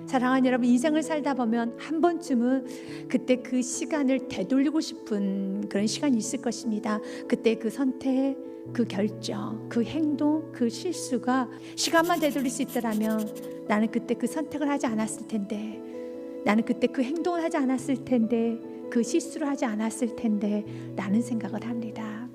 사랑하는 여러분, 인생을 살다 보면 한 번쯤은 그때 그 시간을 되돌리고 싶은 그런 시간이 있을 것입니다. 그때 그 선택, 그 결정, 그 행동, 그 실수가 시간만 되돌릴 수 있더라면 나는 그때 그 선택을 하지 않았을 텐데, 나는 그때 그 행동을 하지 않았을 텐데, 그 실수를 하지 않았을 텐데 라는 생각을 합니다.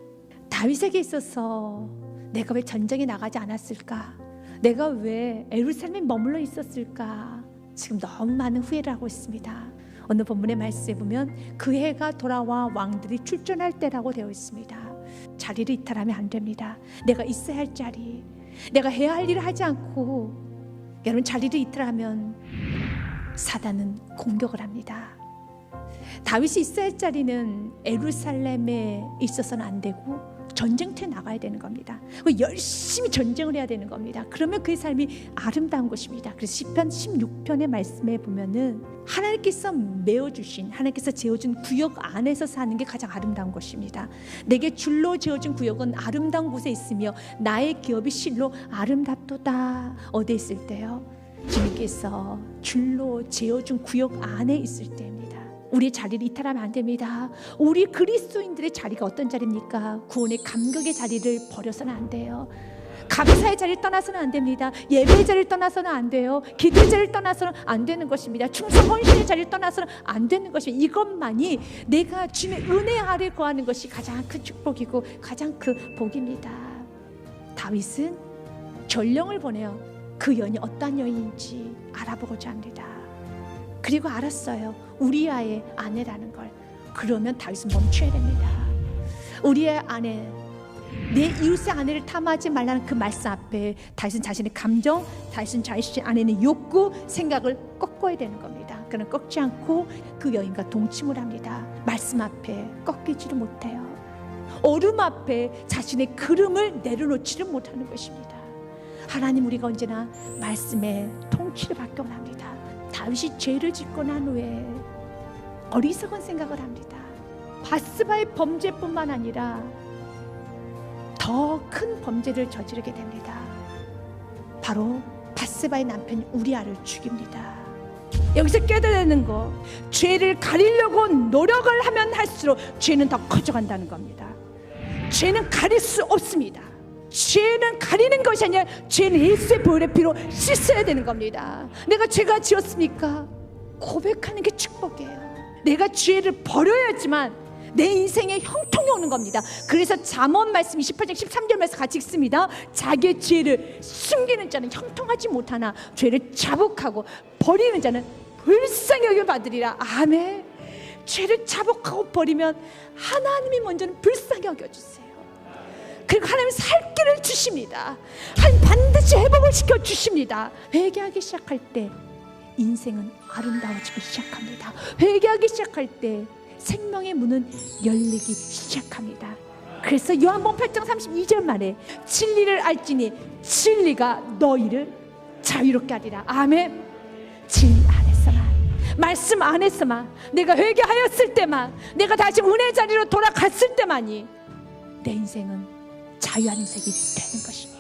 다윗에게 있어서 내가 왜 전쟁에 나가지 않았을까? 내가 왜 예루살렘에 머물러 있었을까? 지금 너무 많은 후회를 하고 있습니다. 오늘 본문의 말씀에 보면 그 해가 돌아와 왕들이 출전할 때라고 되어 있습니다. 자리를 이탈하면 안 됩니다. 내가 있어야 할 자리, 내가 해야 할 일을 하지 않고 여러분 자리를 이탈하면 사단은 공격을 합니다. 다윗이 있어야 할 자리는 예루살렘에 있어서는 안 되고 전쟁터에 나가야 되는 겁니다. 열심히 전쟁을 해야 되는 겁니다. 그러면 그의 삶이 아름다운 것입니다. 그래서 시편 16편의 말씀에 보면은 하나님께서 메어주신, 하나님께서 재어준 구역 안에서 사는 게 가장 아름다운 것입니다. 내게 줄로 재어준 구역은 아름다운 곳에 있으며 나의 기업이 실로 아름답도다. 어디에 있을 때요? 주님께서 줄로 재어준 구역 안에 있을 때입니다. 우리의 자리를 이탈하면 안 됩니다. 우리 그리스도인들의 자리가 어떤 자리입니까? 구원의 감격의 자리를 버려서는 안 돼요. 감사의 자리를 떠나서는 안 됩니다. 예배의 자리를 떠나서는 안 돼요. 기도의 자리를 떠나서는 안 되는 것입니다. 충성 헌신의 자리를 떠나서는 안 되는 것입니다. 이것만이 내가 주님의 은혜 아래 거하는 것이 가장 큰 축복이고 가장 큰 복입니다. 다윗은 전령을 보내어 그 여인이 어떤 여인인지 알아보고자 합니다. 그리고 알았어요. 우리아의 아내라는 걸. 그러면 다윗은 멈춰야 됩니다. 우리의 아내, 내 이웃의 아내를 탐하지 말라는 그 말씀 앞에 다윗은 자신의 감정, 다윗은 자신의 아내의 욕구, 생각을 꺾어야 되는 겁니다. 그는 꺾지 않고 그 여인과 동침을 합니다. 말씀 앞에 꺾이지를 못해요. 어둠 앞에 자신의 그름을 내려놓지를 못하는 것입니다. 하나님, 우리가 언제나 말씀에 통치를 받기만 합니다. 다윗이 죄를 짓고 난 후에 어리석은 생각을 합니다. 바스바의 범죄뿐만 아니라 더 큰 범죄를 저지르게 됩니다. 바로 바스바의 남편 우리아를 죽입니다. 여기서 깨달아야 되는 거, 죄를 가리려고 노력을 하면 할수록 죄는 더 커져간다는 겁니다. 죄는 가릴 수 없습니다. 죄는 가리는 것이 아니라 죄는 예수의 보혈의 피로 씻어야 되는 겁니다. 내가 죄가 지었습니까? 고백하는 게 축복이에요. 내가 죄를 버려야지만 내 인생에 형통이 오는 겁니다. 그래서 잠언 말씀 28장 13절 말씀 같이 읽습니다. 자기의 죄를 숨기는 자는 형통하지 못하나 죄를 자복하고 버리는 자는 불쌍히 여김을 받으리라. 아멘. 죄를 자복하고 버리면 하나님이 먼저는 불쌍히 여겨주세요. 그리고 하나님 살 길을 주십니다. 하나님 반드시 회복을 시켜주십니다. 회개하기 시작할 때 인생은 아름다워지기 시작합니다. 회개하기 시작할 때 생명의 문은 열리기 시작합니다. 그래서 요한복음 8장 32절 말에 진리를 알지니 진리가 너희를 자유롭게 하리라. 아멘. 진리 안에서만, 말씀 안에서만, 내가 회개하였을 때만, 내가 다시 은혜 자리로 돌아갔을 때만이 내 인생은 자유한 인생이 되는 것입니다.